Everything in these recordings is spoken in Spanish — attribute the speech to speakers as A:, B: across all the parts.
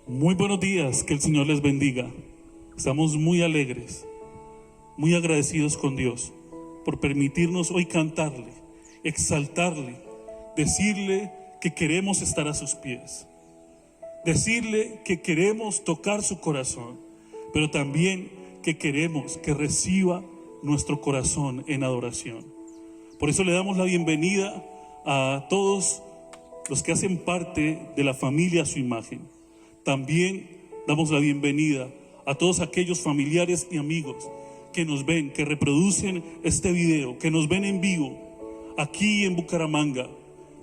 A: Muy buenos días, que el Señor les bendiga. Estamos muy alegres, muy agradecidos con Dios por permitirnos hoy cantarle, exaltarle, decirle que queremos estar a sus pies, decirle que queremos tocar su corazón, pero también que queremos que reciba nuestro corazón en adoración. Por eso le damos la bienvenida a todos los que hacen parte de la familia a su imagen. También damos la bienvenida a todos aquellos familiares y amigos que nos ven, que reproducen este video, que nos ven en vivo aquí en Bucaramanga,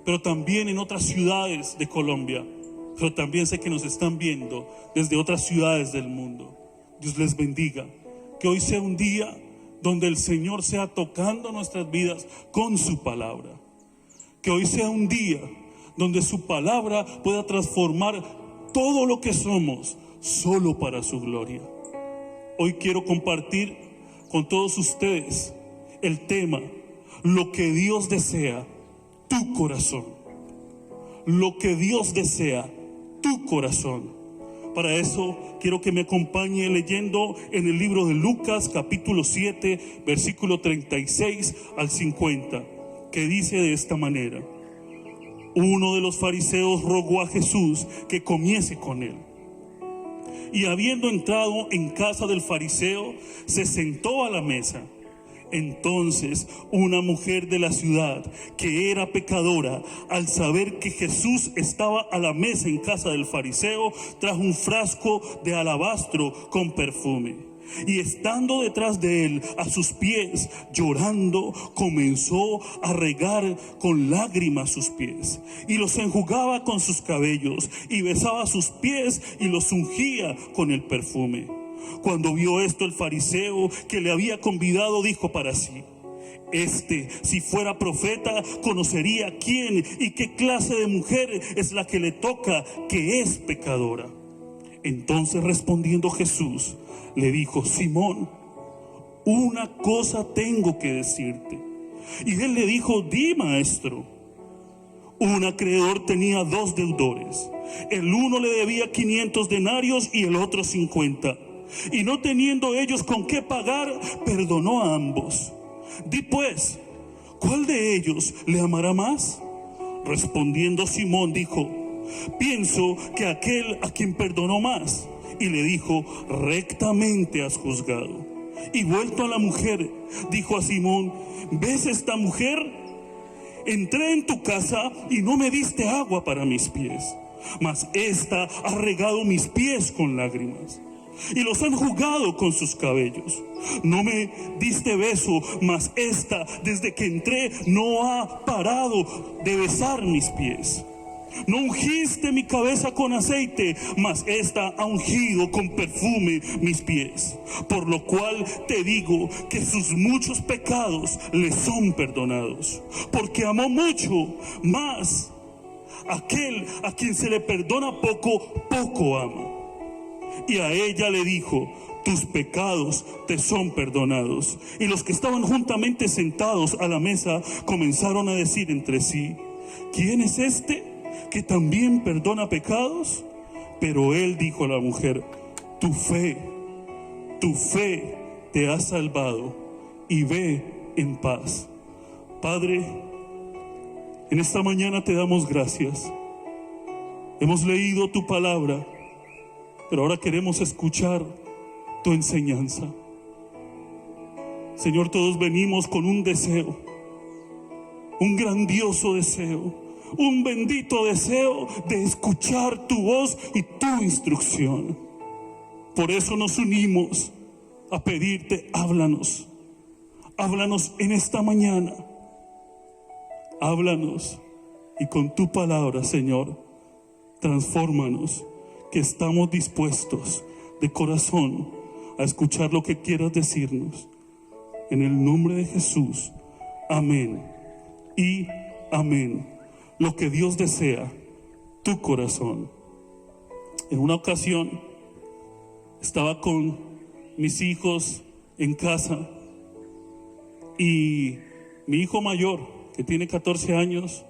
A: pero también en otras ciudades de Colombia, pero también sé que nos están viendo desde otras ciudades del mundo. Dios les bendiga, que hoy sea un día donde el Señor sea tocando nuestras vidas con su palabra, que hoy sea un día donde su palabra pueda transformar todo lo que somos solo para su gloria. Hoy quiero compartir con todos ustedes el tema, lo que Dios desea, tu corazón. Lo que Dios desea, tu corazón. Para eso quiero que me acompañe leyendo en el libro de Lucas capítulo 7, versículo 36 al 50, que dice de esta manera: uno de los fariseos rogó a Jesús que comiese con él. Y habiendo entrado en casa del fariseo, se sentó a la mesa. Entonces una mujer de la ciudad, que era pecadora, al saber que Jesús estaba a la mesa en casa del fariseo, trajo un frasco de alabastro con perfume. Y estando detrás de él, a sus pies, llorando, comenzó a regar con lágrimas sus pies, y los enjugaba con sus cabellos, y besaba sus pies, y los ungía con el perfume. Cuando vio esto el fariseo que le había convidado, dijo para sí: si fuera profeta, conocería quién y qué clase de mujer es la que le toca, que es pecadora. Entonces, respondiendo Jesús, le dijo: Simón, una cosa tengo que decirte. Y él le dijo: di, maestro. Un acreedor tenía 2 deudores. El uno le debía 500 denarios y el otro 50. Y no teniendo ellos con qué pagar, perdonó a ambos. Di pues, ¿cuál de ellos le amará más? Respondiendo Simón dijo: pienso que aquel a quien perdonó más. Y le dijo: rectamente has juzgado. Y vuelto a la mujer, dijo a Simón: ¿ves esta mujer? Entré en tu casa y no me diste agua para mis pies, mas esta ha regado mis pies con lágrimas, y los han enjugado con sus cabellos. No me diste beso, mas esta, desde que entré, no ha parado de besar mis pies. No ungiste mi cabeza con aceite, mas esta ha ungido con perfume mis pies. Por lo cual te digo que sus muchos pecados le son perdonados, porque amó mucho, mas aquel a quien se le perdona poco, poco ama. Y a ella le dijo: tus pecados te son perdonados. Y los que estaban juntamente sentados a la mesa comenzaron a decir entre sí: ¿quién es este que también perdona pecados? Pero él dijo a la mujer: tu fe te ha salvado, y ve en paz. Padre, en esta mañana te damos gracias. Hemos leído tu palabra, pero ahora queremos escuchar tu enseñanza. Señor, todos venimos con un deseo, un grandioso deseo, un bendito deseo de escuchar tu voz y tu instrucción. Por eso nos unimos a pedirte: háblanos, háblanos en esta mañana, háblanos, y con tu palabra, Señor, transfórmanos, que estamos dispuestos de corazón a escuchar lo que quieras decirnos. En el nombre de Jesús, amén y amén. Lo que Dios desea, tu corazón. En una ocasión estaba con mis hijos en casa, y mi hijo mayor, que tiene 14 años,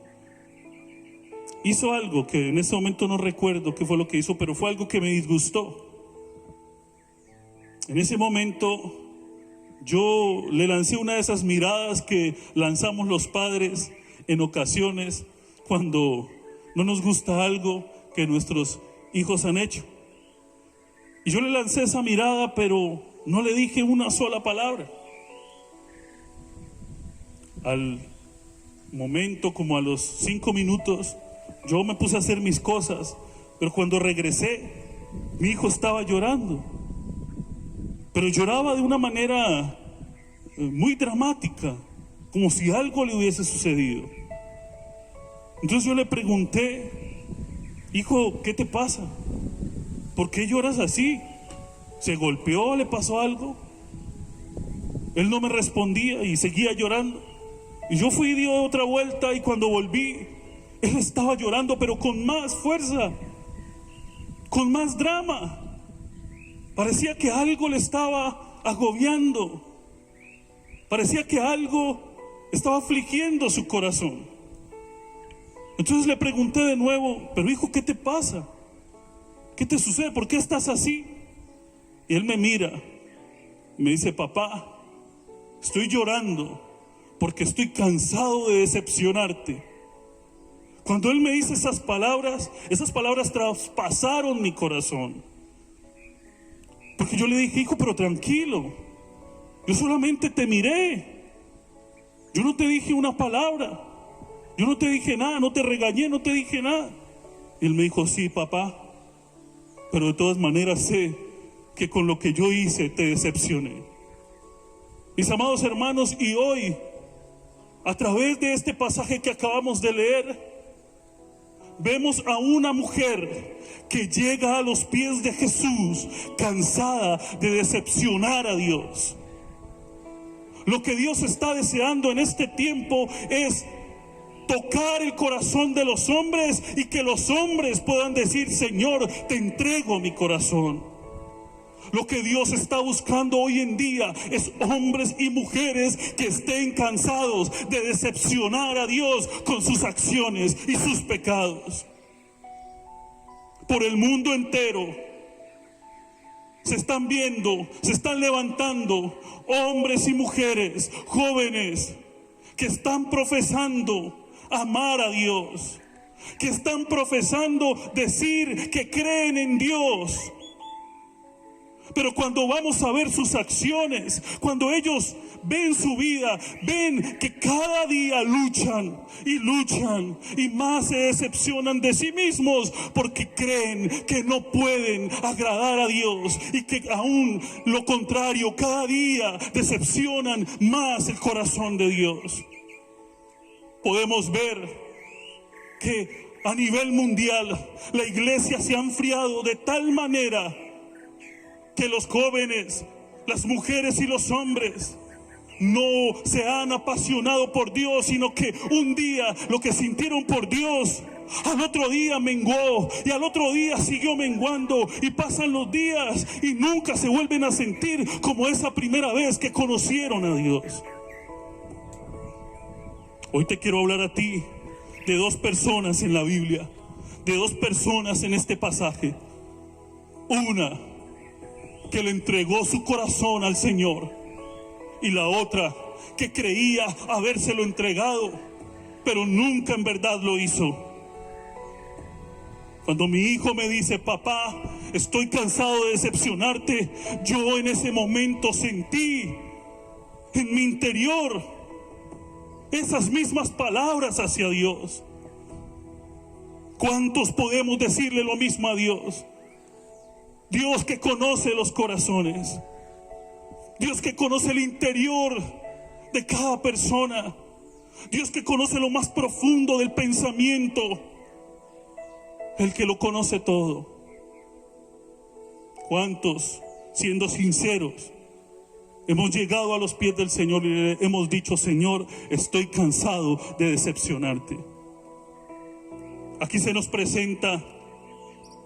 A: hizo algo que en ese momento no recuerdo qué fue lo que hizo, pero fue algo que me disgustó. En ese momento yo le lancé una de esas miradas que lanzamos los padres en ocasiones cuando no nos gusta algo que nuestros hijos han hecho. Y yo le lancé esa mirada, pero no le dije una sola palabra. Al momento, como a los 5 minutos, yo me puse a hacer mis cosas, pero cuando regresé, mi hijo estaba llorando. Pero lloraba de una manera muy dramática, como si algo le hubiese sucedido. Entonces yo le pregunté: hijo, ¿qué te pasa? ¿Por qué lloras así? ¿Se golpeó? ¿Le pasó algo? Él no me respondía y seguía llorando. Y yo fui y di otra vuelta, y cuando volví, él estaba llorando, pero con más fuerza, con más drama. Parecía que algo le estaba agobiando. Parecía que algo estaba afligiendo su corazón. Entonces le pregunté de nuevo: pero hijo, ¿qué te pasa? ¿Qué te sucede? ¿Por qué estás así? Y él me mira y me dice: papá, estoy llorando porque estoy cansado de decepcionarte. Cuando él me dice esas palabras traspasaron mi corazón. Porque yo le dije: hijo, pero tranquilo, yo solamente te miré, yo no te dije una palabra, yo no te dije nada, no te regañé, no te dije nada. Y él me dijo: sí, papá, pero de todas maneras sé que con lo que yo hice te decepcioné. Mis amados hermanos, y hoy, a través de este pasaje que acabamos de leer, vemos a una mujer que llega a los pies de Jesús, cansada de decepcionar a Dios. Lo que Dios está deseando en este tiempo es tocar el corazón de los hombres, y que los hombres puedan decir: Señor, te entrego mi corazón. Lo que Dios está buscando hoy en día es hombres y mujeres que estén cansados de decepcionar a Dios con sus acciones y sus pecados. Por el mundo entero se están viendo, se están levantando hombres y mujeres, jóvenes, que están profesando amar a Dios, que están profesando decir que creen en Dios. Pero cuando vamos a ver sus acciones, cuando ellos ven su vida, ven que cada día luchan y más se decepcionan de sí mismos, porque creen que no pueden agradar a Dios, y que aún lo contrario, cada día decepcionan más el corazón de Dios. Podemos ver que a nivel mundial la iglesia se ha enfriado de tal manera que los jóvenes, las mujeres y los hombres no se han apasionado por Dios, sino que un día lo que sintieron por Dios, al otro día menguó, y al otro día siguió menguando, y pasan los días y nunca se vuelven a sentir como esa primera vez que conocieron a Dios. Hoy te quiero hablar a ti de dos personas en la Biblia, de dos personas en este pasaje. Una que le entregó su corazón al Señor, y la otra que creía habérselo entregado, pero nunca en verdad lo hizo. Cuando mi hijo me dice: papá, estoy cansado de decepcionarte, yo en ese momento sentí en mi interior esas mismas palabras hacia Dios. ¿Cuántos podemos decirle lo mismo a Dios? Dios que conoce los corazones, Dios que conoce el interior de cada persona, Dios que conoce lo más profundo del pensamiento, el que lo conoce todo. ¿Cuántos, siendo sinceros, hemos llegado a los pies del Señor y le hemos dicho: Señor, estoy cansado de decepcionarte? Aquí se nos presenta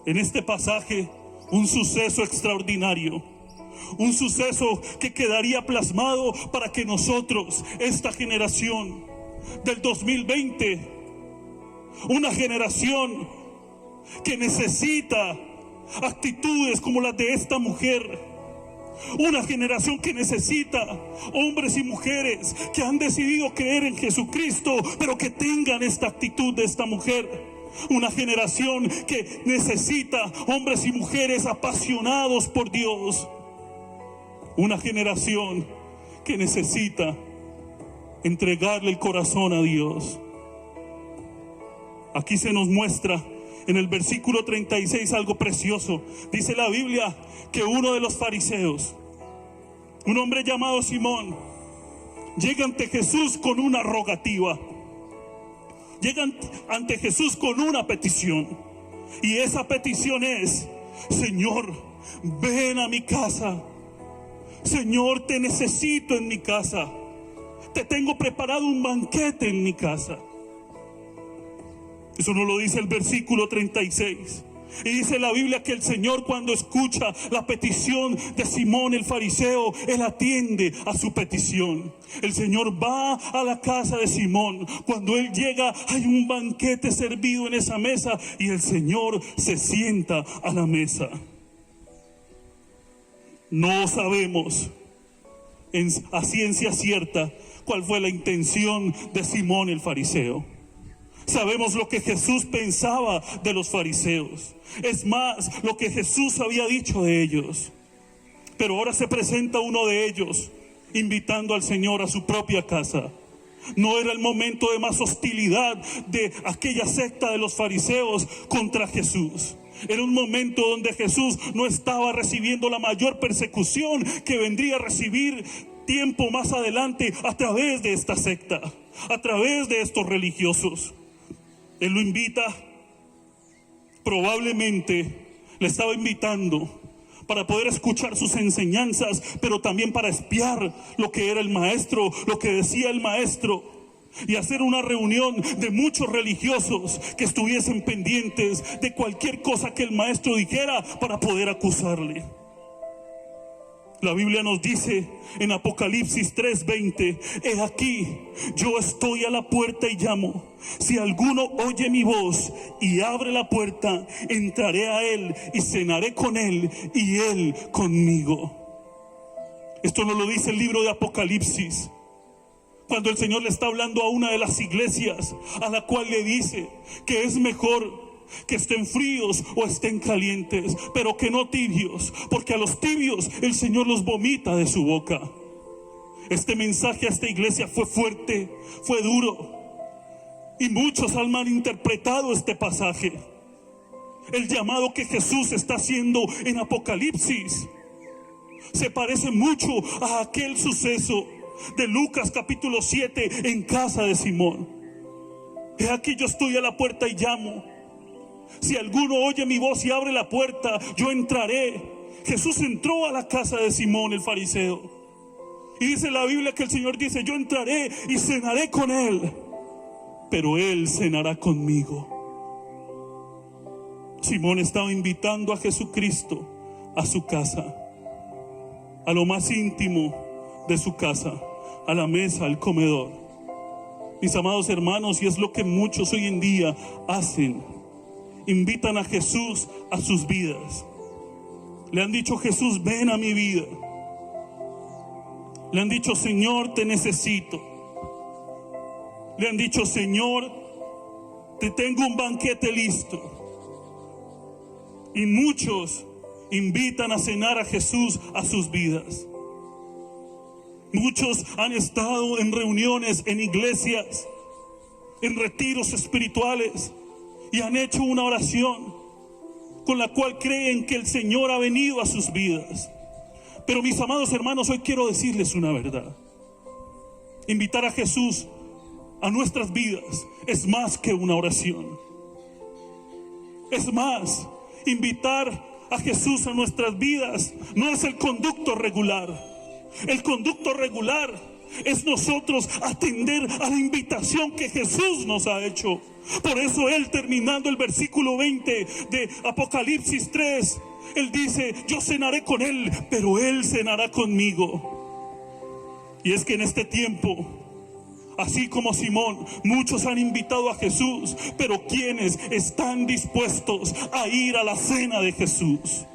A: en este pasaje un suceso extraordinario, un suceso que quedaría plasmado para que nosotros, esta generación del 2020, Una generación que necesita actitudes como las de esta mujer. Una generación que necesita hombres y mujeres que han decidido creer en Jesucristo, pero que tengan esta actitud de esta mujer. Una generación que necesita hombres y mujeres apasionados por Dios. Una generación que necesita entregarle el corazón a Dios. Aquí se nos muestra en el versículo 36 algo precioso. Dice la Biblia que uno de los fariseos, un hombre llamado Simón, llega ante Jesús con una rogativa. Llega ante Jesús con una petición. Y esa petición es: Señor, ven a mi casa. Señor, te necesito en mi casa. Te tengo preparado un banquete en mi casa. Eso no lo dice el versículo 36. Y dice la Biblia que el Señor, cuando escucha la petición de Simón el fariseo, Él atiende a su petición. El Señor va a la casa de Simón. Cuando Él llega, hay un banquete servido en esa mesa y el Señor se sienta a la mesa. No sabemos a ciencia cierta cuál fue la intención de Simón el fariseo. Sabemos lo que Jesús pensaba de los fariseos. Es más, lo que Jesús había dicho de ellos. Pero ahora se presenta uno de ellos, invitando al Señor a su propia casa. No era el momento de más hostilidad de aquella secta de los fariseos contra Jesús. Era un momento donde Jesús no estaba recibiendo la mayor persecución que vendría a recibir tiempo más adelante a través de esta secta, a través de estos religiosos. Él lo invita, probablemente le estaba invitando para poder escuchar sus enseñanzas, pero también para espiar lo que era el maestro, lo que decía el maestro, y hacer una reunión de muchos religiosos que estuviesen pendientes de cualquier cosa que el maestro dijera para poder acusarle. La Biblia nos dice en Apocalipsis 3:20: he aquí, yo estoy a la puerta y llamo. Si alguno oye mi voz y abre la puerta, entraré a él y cenaré con él y él conmigo. Esto nos lo dice el libro de Apocalipsis, cuando el Señor le está hablando a una de las iglesias, a la cual le dice que es mejor que estén fríos o estén calientes, pero que no tibios, porque a los tibios el Señor los vomita de su boca. Este mensaje a esta iglesia fue fuerte, fue duro, y muchos han malinterpretado este pasaje. El llamado que Jesús está haciendo en Apocalipsis se parece mucho a aquel suceso de Lucas capítulo 7 en casa de Simón. He aquí, yo estoy a la puerta y llamo. Si alguno oye mi voz y abre la puerta, yo entraré. Jesús entró a la casa de Simón el fariseo. Y dice la Biblia que el Señor dice: yo entraré y cenaré con él, pero él cenará conmigo. Simón estaba invitando a Jesucristo a su casa, a lo más íntimo de su casa, a la mesa, al comedor. Mis amados hermanos, y es lo que muchos hoy en día hacen: invitan a Jesús a sus vidas. Le han dicho: Jesús, ven a mi vida. Le han dicho: Señor, te necesito. Le han dicho: Señor, te tengo un banquete listo. Y muchos invitan a cenar a Jesús a sus vidas. Muchos han estado en reuniones, en iglesias, en retiros espirituales, y han hecho una oración con la cual creen que el Señor ha venido a sus vidas. Pero mis amados hermanos, hoy quiero decirles una verdad. Invitar a Jesús a nuestras vidas es más que una oración. Es más, invitar a Jesús a nuestras vidas no es el conducto regular. El conducto regular es nosotros atender a la invitación que Jesús nos ha hecho. Por eso Él, terminando el versículo 20 de Apocalipsis 3, Él dice: yo cenaré con Él, pero Él cenará conmigo. Y es que en este tiempo Así como Simón, muchos han invitado a Jesús, pero ¿quiénes están dispuestos a ir a la cena de Jesús?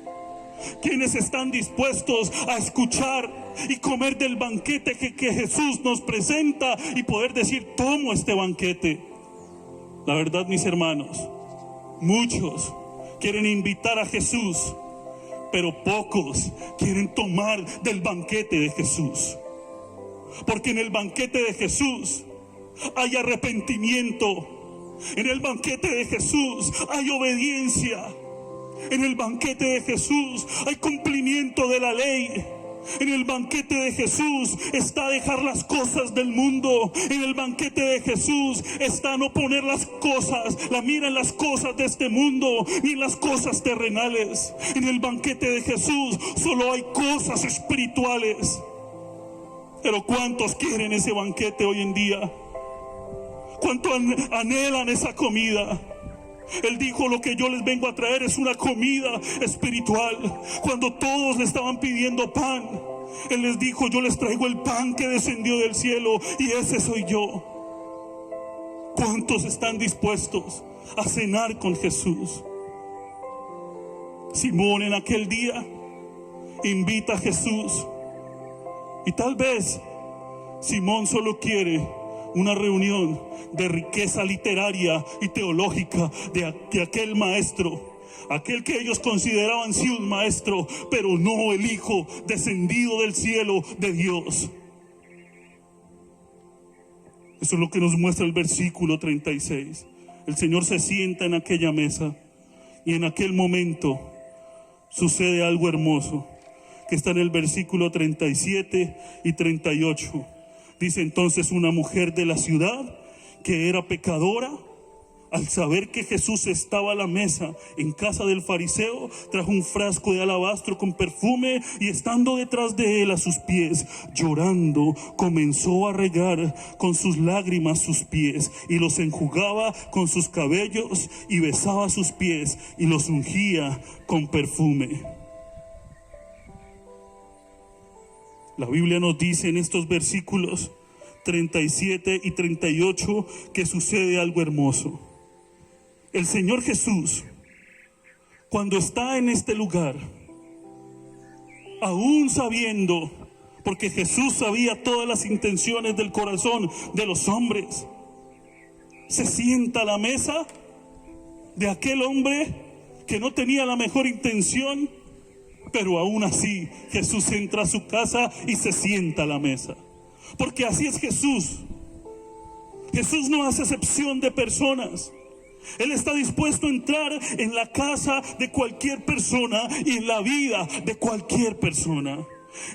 A: ¿Quiénes están dispuestos a escuchar y comer del banquete que Jesús nos presenta y poder decir, tomo este banquete? La verdad, mis hermanos, muchos quieren invitar a Jesús, pero pocos quieren tomar del banquete de Jesús. Porque en el banquete de Jesús hay arrepentimiento. En el banquete de Jesús hay obediencia. En el banquete de Jesús hay cumplimiento de la ley. En el banquete de Jesús está dejar las cosas del mundo. En el banquete de Jesús está no poner las cosas, la mira en las cosas de este mundo, ni en las cosas terrenales. En el banquete de Jesús solo hay cosas espirituales. Pero ¿cuántos quieren ese banquete hoy en día? ¿Cuánto anhelan esa comida? Él dijo, lo que yo les vengo a traer es una comida espiritual. Cuando todos le estaban pidiendo pan, Él les dijo, yo les traigo el pan que descendió del cielo y ese soy yo. ¿Cuántos están dispuestos a cenar con Jesús? Simón en aquel día invita a Jesús. Y tal vez Simón solo quiere una reunión de riqueza literaria y teológica de aquel maestro, aquel que ellos consideraban sí un maestro, pero no el Hijo descendido del cielo de Dios. Eso es lo que nos muestra el versículo 36. El Señor se sienta en aquella mesa y en aquel momento sucede algo hermoso, que está en el versículo 37 y 38. Dice entonces una mujer de la ciudad que era pecadora, al saber que Jesús estaba a la mesa en casa del fariseo, trajo un frasco de alabastro con perfume y estando detrás de él a sus pies, llorando, comenzó a regar con sus lágrimas sus pies y los enjugaba con sus cabellos y besaba sus pies y los ungía con perfume. La Biblia nos dice en estos versículos 37 y 38 que sucede algo hermoso. El Señor Jesús, cuando está en este lugar, aún sabiendo, porque Jesús sabía todas las intenciones del corazón de los hombres, se sienta a la mesa de aquel hombre que no tenía la mejor intención, pero aún así Jesús entra a su casa y se sienta a la mesa. Porque así es Jesús. Jesús no hace excepción de personas. Él está dispuesto a entrar en la casa de cualquier persona y en la vida de cualquier persona.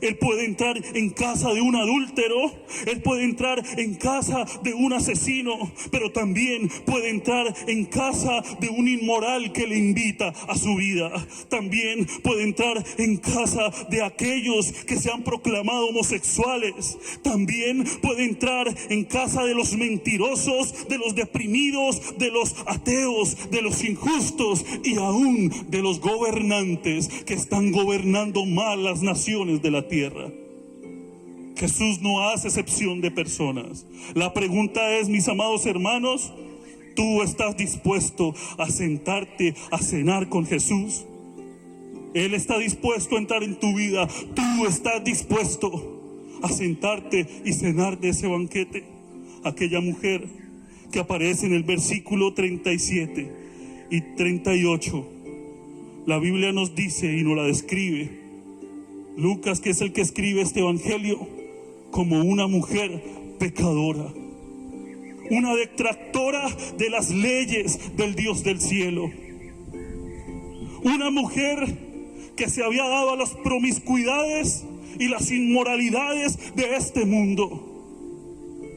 A: Él puede entrar en casa de un adúltero, Él puede entrar en casa de un asesino, pero también puede entrar en casa de un inmoral que le invita a su vida. También puede entrar en casa de aquellos que se han proclamado homosexuales. También puede entrar en casa de los mentirosos, de los deprimidos, de los ateos, de los injustos y aún de los gobernantes que están gobernando mal las naciones de la tierra. Jesús no hace excepción de personas. La pregunta es, mis amados hermanos, ¿tú estás dispuesto a sentarte a cenar con Jesús? Él está dispuesto a entrar en tu vida. ¿Tú estás dispuesto a sentarte y cenar de ese banquete? Aquella mujer que aparece en el versículo 37 y 38, la Biblia nos dice y nos la describe Lucas, que es el que escribe este evangelio, como una mujer pecadora, una detractora de las leyes del Dios del cielo, una mujer que se había dado a las promiscuidades y las inmoralidades de este mundo,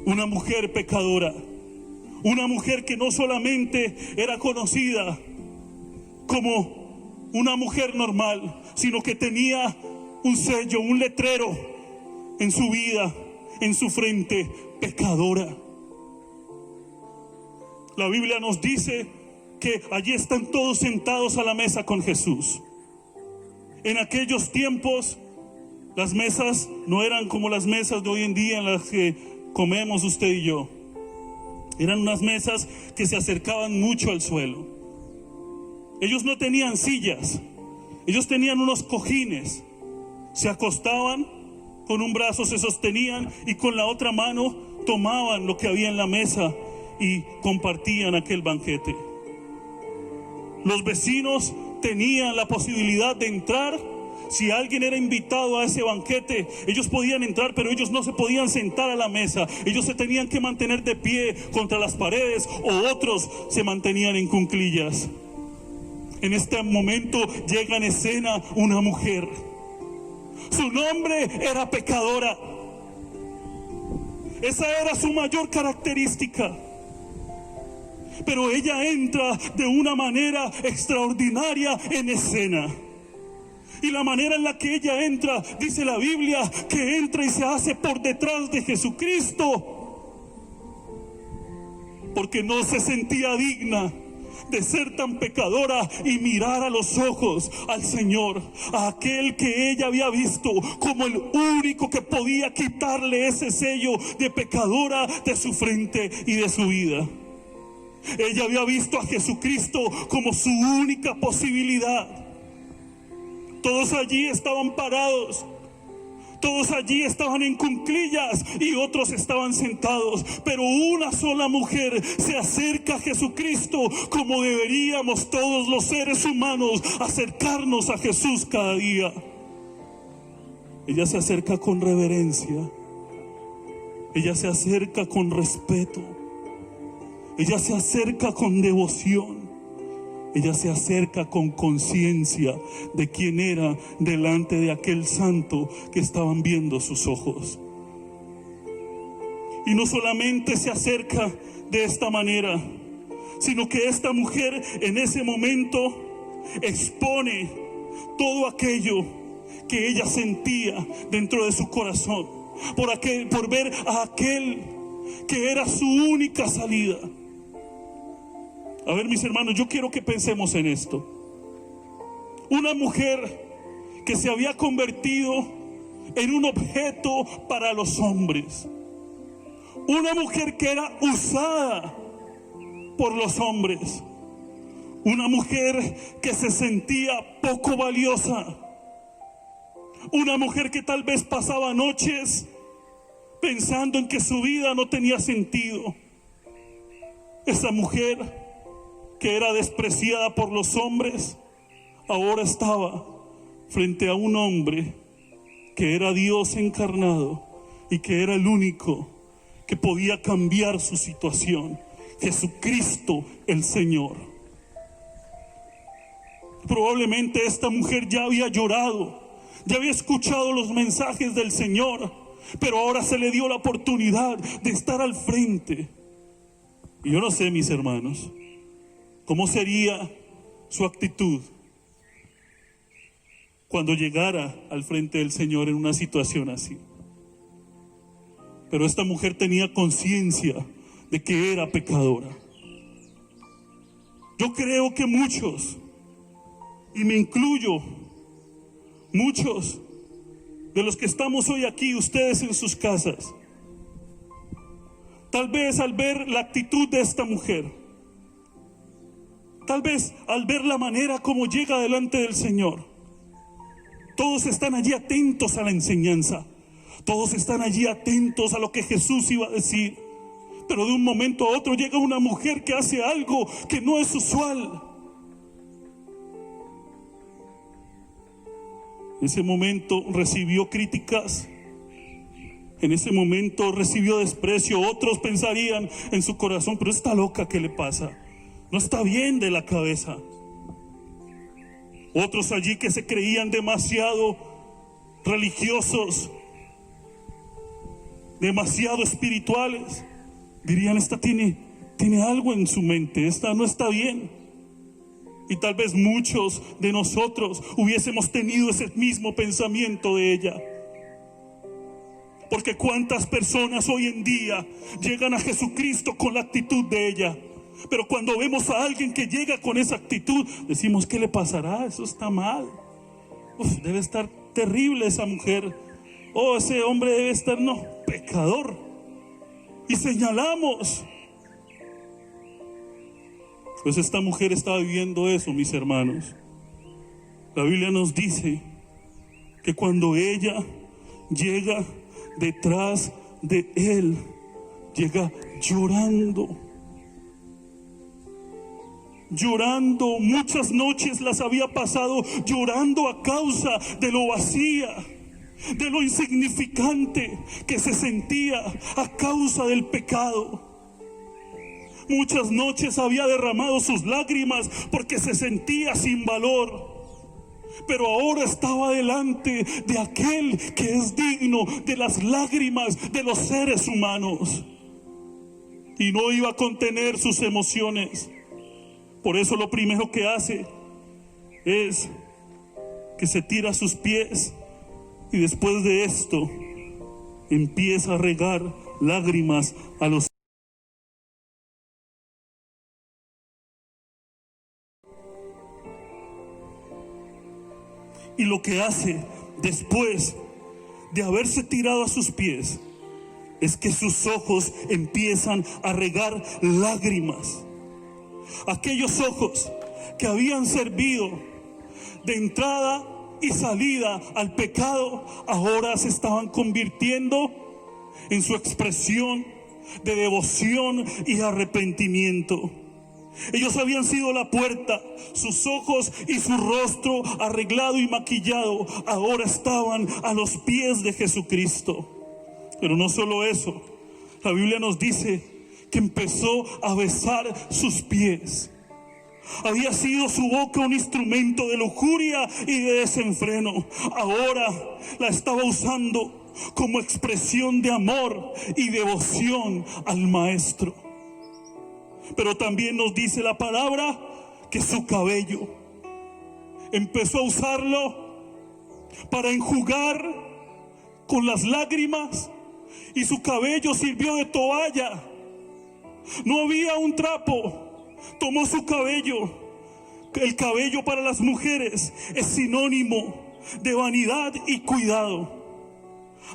A: una mujer pecadora, una mujer que no solamente era conocida como una mujer normal, sino que tenía un sello, un letrero en su vida, en su frente, pecadora. La Biblia nos dice que allí están todos sentados a la mesa con Jesús. En aquellos tiempos, las mesas no eran como las mesas de hoy en día, en las que comemos usted y yo. Eran unas mesas que se acercaban mucho al suelo. Ellos no tenían sillas, ellos tenían unos cojines. Se acostaban, con un brazo se sostenían y con la otra mano tomaban lo que había en la mesa y compartían aquel banquete. Los vecinos tenían la posibilidad de entrar. Si alguien era invitado a ese banquete, ellos podían entrar, pero ellos no se podían sentar a la mesa. Ellos se tenían que mantener de pie contra las paredes, o otros se mantenían en cuclillas. En este momento llega en escena una mujer. Su nombre era pecadora. Esa era su mayor característica. Pero ella entra de una manera extraordinaria en escena. Y la manera en la que ella entra, dice la Biblia, que entra y se hace por detrás de Jesucristo. Porque no se sentía digna de ser tan pecadora y mirar a los ojos al Señor, a aquel que ella había visto como el único que podía quitarle ese sello de pecadora de su frente y de su vida. Ella había visto a Jesucristo como su única posibilidad. Todos allí estaban parados, todos allí estaban en cuclillas y otros estaban sentados, pero una sola mujer se acerca a Jesucristo como deberíamos todos los seres humanos acercarnos a Jesús cada día. Ella se acerca con reverencia, ella se acerca con respeto, ella se acerca con devoción. Ella se acerca con conciencia de quién era delante de aquel santo que estaban viendo sus ojos. Y no solamente se acerca de esta manera, sino que esta mujer en ese momento expone todo aquello que ella sentía dentro de su corazón, por ver a aquel que era su única salida. A ver, mis hermanos, yo quiero que pensemos en esto. Una mujer que se había convertido en un objeto para los hombres. Una mujer que era usada por los hombres. Una mujer que se sentía poco valiosa. Una mujer que tal vez pasaba noches pensando en que su vida no tenía sentido. Esa mujer que era despreciada por los hombres, ahora estaba frente a un hombre que era Dios encarnado y que era el único que podía cambiar su situación, Jesucristo el Señor. Probablemente esta mujer ya había llorado, ya había escuchado los mensajes del Señor, pero ahora se le dio la oportunidad de estar al frente. Y yo no sé, mis hermanos, ¿cómo sería su actitud cuando llegara al frente del Señor en una situación así? Pero esta mujer tenía conciencia de que era pecadora. Yo creo que muchos, y me incluyo, muchos de los que estamos hoy aquí, ustedes en sus casas, tal vez al ver la actitud de esta mujer, tal vez al ver la manera como llega delante del Señor, todos están allí atentos a la enseñanza, todos están allí atentos a lo que Jesús iba a decir, pero de un momento a otro llega una mujer que hace algo que no es usual. En ese momento recibió críticas, en ese momento recibió desprecio. Otros pensarían en su corazón, pero está loca, ¿qué le pasa? No está bien de la cabeza. Otros allí que se creían demasiado religiosos, demasiado espirituales, dirían, esta tiene algo en su mente, esta no está bien. Y tal vez muchos de nosotros hubiésemos tenido ese mismo pensamiento de ella. Porque cuántas personas hoy en día llegan a Jesucristo con la actitud de ella, pero cuando vemos a alguien que llega con esa actitud, decimos, ¿qué le pasará? Eso está mal. Debe estar terrible esa mujer. Ese hombre debe estar, no, pecador. y señalamos. Pues esta mujer estaba viviendo eso, mis hermanos. La Biblia nos dice que cuando ella llega detrás de él, llega llorando. Llorando, muchas noches las había pasado llorando a causa de lo vacía, de lo insignificante que se sentía a causa del pecado. Muchas noches había derramado sus lágrimas porque se sentía sin valor. Pero ahora estaba delante de aquel que es digno de las lágrimas de los seres humanos. Y no iba a contener sus emociones. Por eso lo primero que hace es que se tira a sus pies. Y después de esto empieza a regar lágrimas a los. Y lo que hace después de haberse tirado a sus pies es que sus ojos empiezan a regar lágrimas. Aquellos ojos que habían servido de entrada y salida al pecado, ahora se estaban convirtiendo en su expresión de devoción y arrepentimiento. Ellos habían sido la puerta, sus ojos y su rostro arreglado y maquillado, ahora estaban a los pies de Jesucristo. Pero no solo eso, la Biblia nos dice que empezó a besar sus pies. Había sido su boca un instrumento de lujuria y de desenfreno. Ahora la estaba usando como expresión de amor y devoción al Maestro. Pero también nos dice la palabra que su cabello empezó a usarlo para enjugar con las lágrimas, y su cabello sirvió de toalla. No había un trapo, tomó su cabello. El cabello para las mujeres es sinónimo de vanidad y cuidado.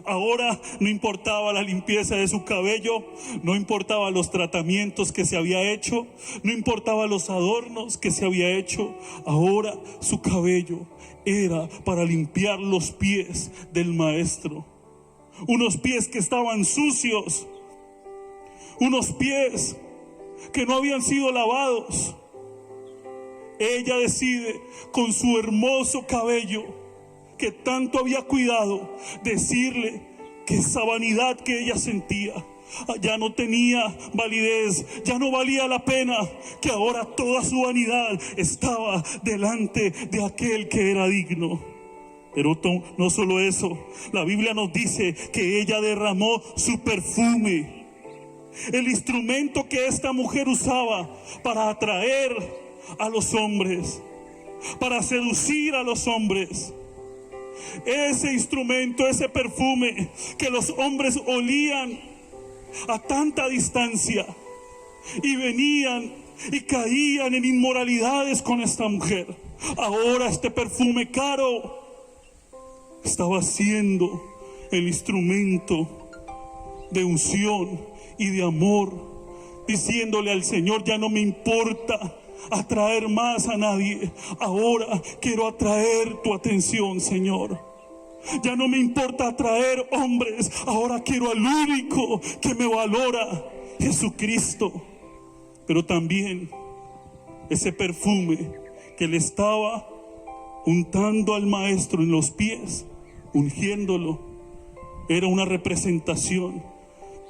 A: Ahora no importaba la limpieza de su cabello, no importaba los tratamientos que se había hecho, no importaba los adornos que se había hecho. Ahora su cabello era para limpiar los pies del Maestro. Unos pies que estaban sucios, unos pies que no habían sido lavados. Ella decide con su hermoso cabello que tanto había cuidado, decirle que esa vanidad que ella sentía ya no tenía validez, ya no valía la pena, que ahora toda su vanidad estaba delante de aquel que era digno. Pero no solo eso, la Biblia nos dice que ella derramó su perfume, el instrumento que esta mujer usaba para atraer a los hombres, para seducir a los hombres. Ese instrumento, ese perfume que los hombres olían a tanta distancia y venían y caían en inmoralidades con esta mujer. Ahora este perfume caro estaba siendo el instrumento de unción y de amor, diciéndole al Señor: ya no me importa atraer más a nadie, ahora quiero atraer tu atención, Señor. Ya no me importa atraer hombres, ahora quiero al único que me valora, Jesucristo. Pero también ese perfume que le estaba untando al Maestro en los pies, ungiéndolo, era una representación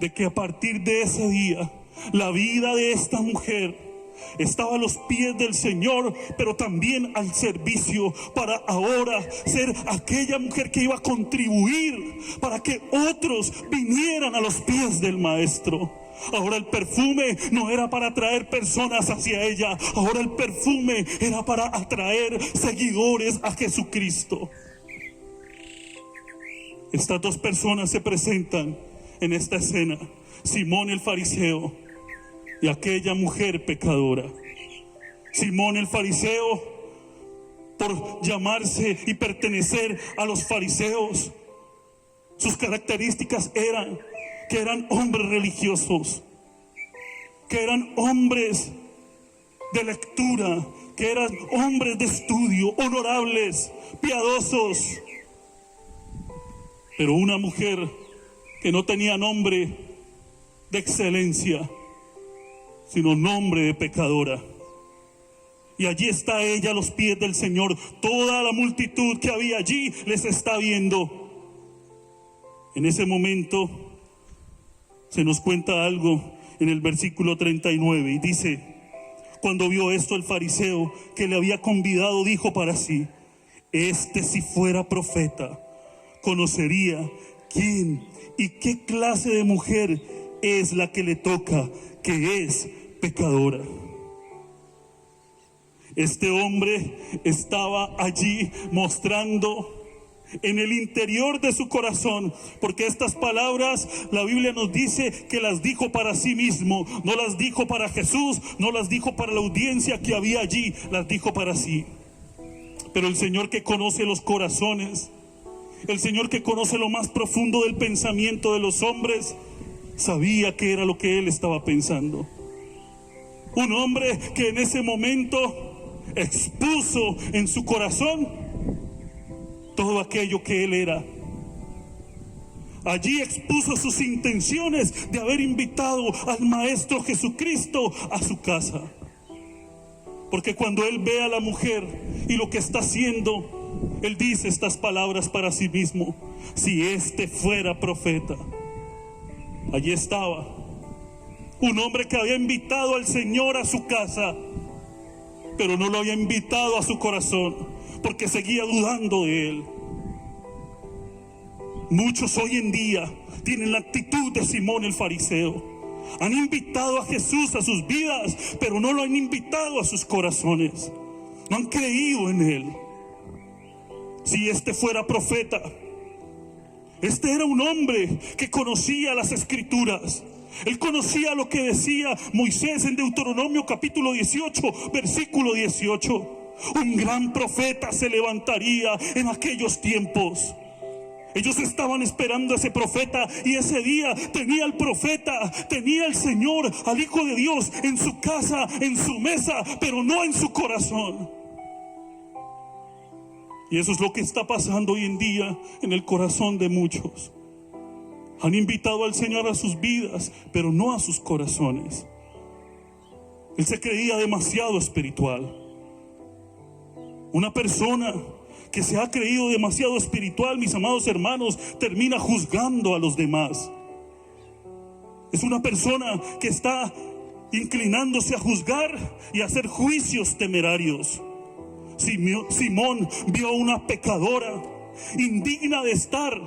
A: de que a partir de ese día la vida de esta mujer estaba a los pies del Señor, pero también al servicio, para ahora ser aquella mujer que iba a contribuir para que otros vinieran a los pies del Maestro. Ahora el perfume no era para atraer personas hacia ella, ahora el perfume era para atraer seguidores a Jesucristo. Estas dos personas se presentan en esta escena: Simón el fariseo y aquella mujer pecadora. Simón el fariseo, por llamarse y pertenecer a los fariseos, sus características eran que eran hombres religiosos, que eran hombres de lectura, que eran hombres de estudio, honorables, piadosos. Pero una mujer que no tenía nombre de excelencia, sino nombre de pecadora. Y allí está ella a los pies del Señor. Toda la multitud que había allí les está viendo. En ese momento se nos cuenta algo en el versículo 39 y dice: cuando vio esto el fariseo que le había convidado, dijo para sí: este, si fuera profeta, conocería quién y qué clase de mujer es la que le toca, que es pecadora. Este hombre estaba allí mostrando en el interior de su corazón, porque estas palabras la Biblia nos dice que las dijo para sí mismo, no las dijo para Jesús, no las dijo para la audiencia que había allí, las dijo para sí. Pero el Señor, que conoce los corazones, el Señor que conoce lo más profundo del pensamiento de los hombres, sabía qué era lo que él estaba pensando. Un hombre que en ese momento expuso en su corazón todo aquello que él era. Allí expuso sus intenciones de haber invitado al Maestro Jesucristo a su casa. Porque cuando él ve a la mujer y lo que está haciendo, él dice estas palabras para sí mismo: si este fuera profeta. Allí estaba un hombre que había invitado al Señor a su casa, pero no lo había invitado a su corazón, porque seguía dudando de él. Muchos hoy en día tienen la actitud de Simón el fariseo. Han invitado a Jesús a sus vidas, pero no lo han invitado a sus corazones. No han creído en él. Si este fuera profeta, este era un hombre que conocía las Escrituras. Él conocía lo que decía Moisés en Deuteronomio capítulo 18, versículo 18. Un gran profeta se levantaría en aquellos tiempos. Ellos estaban esperando a ese profeta, y ese día tenía el profeta, tenía el Señor, al Hijo de Dios en su casa, en su mesa, pero no en su corazón. Y eso es lo que está pasando hoy en día en el corazón de muchos. Han invitado al Señor a sus vidas, pero no a sus corazones. Él se creía demasiado espiritual. Una persona que se ha creído demasiado espiritual, mis amados hermanos, termina juzgando a los demás. Es una persona que está inclinándose a juzgar y a hacer juicios temerarios. Simón vio a una pecadora indigna de estar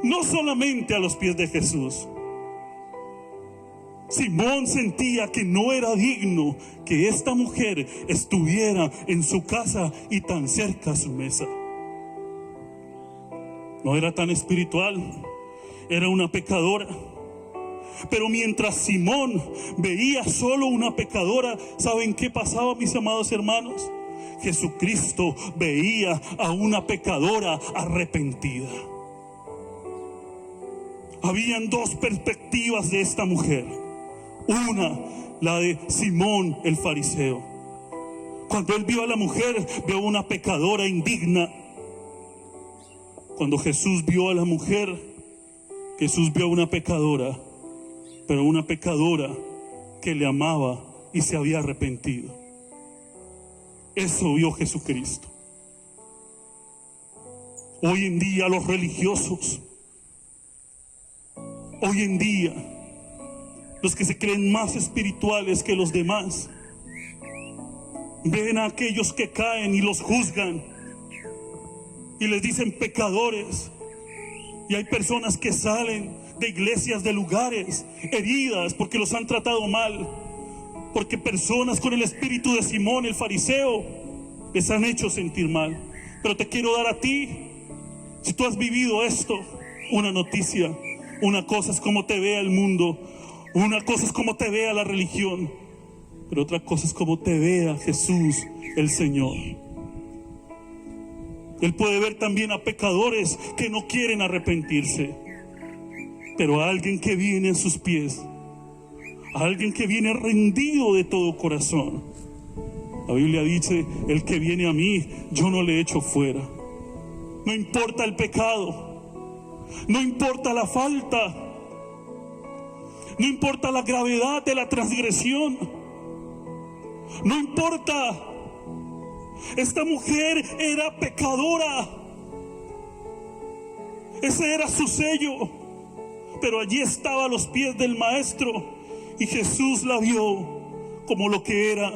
A: no solamente a los pies de Jesús. Simón sentía que no era digno que esta mujer estuviera en su casa y tan cerca a su mesa. No era tan espiritual, era una pecadora. Pero mientras Simón veía solo una pecadora, ¿saben qué pasaba, mis amados hermanos? Jesucristo veía a una pecadora arrepentida. Habían dos perspectivas de esta mujer. Una, la de Simón el fariseo. Cuando él vio a la mujer, vio una pecadora indigna. Cuando Jesús vio a la mujer, Jesús vio a una pecadora, pero una pecadora que le amaba y se había arrepentido. Eso vio Jesucristo. Hoy en día los religiosos, hoy en día los que se creen más espirituales que los demás, ven a aquellos que caen y los juzgan y les dicen pecadores. Y hay personas que salen de iglesias, de lugares, heridas porque los han tratado mal, porque personas con el espíritu de Simón el fariseo les han hecho sentir mal. Pero te quiero dar a ti, si tú has vivido esto, una noticia. Una cosa es cómo te vea el mundo, una cosa es cómo te vea la religión, pero otra cosa es cómo te vea Jesús el Señor. Él puede ver también a pecadores que no quieren arrepentirse, pero a alguien que viene a sus pies, a alguien que viene rendido de todo corazón. La Biblia dice: el que viene a mí, yo no le echo fuera. No importa el pecado, no importa la falta, no importa la gravedad de la transgresión, no importa. Esta mujer era pecadora, ese era su sello, pero allí estaba a los pies del Maestro, y Jesús la vio como lo que era,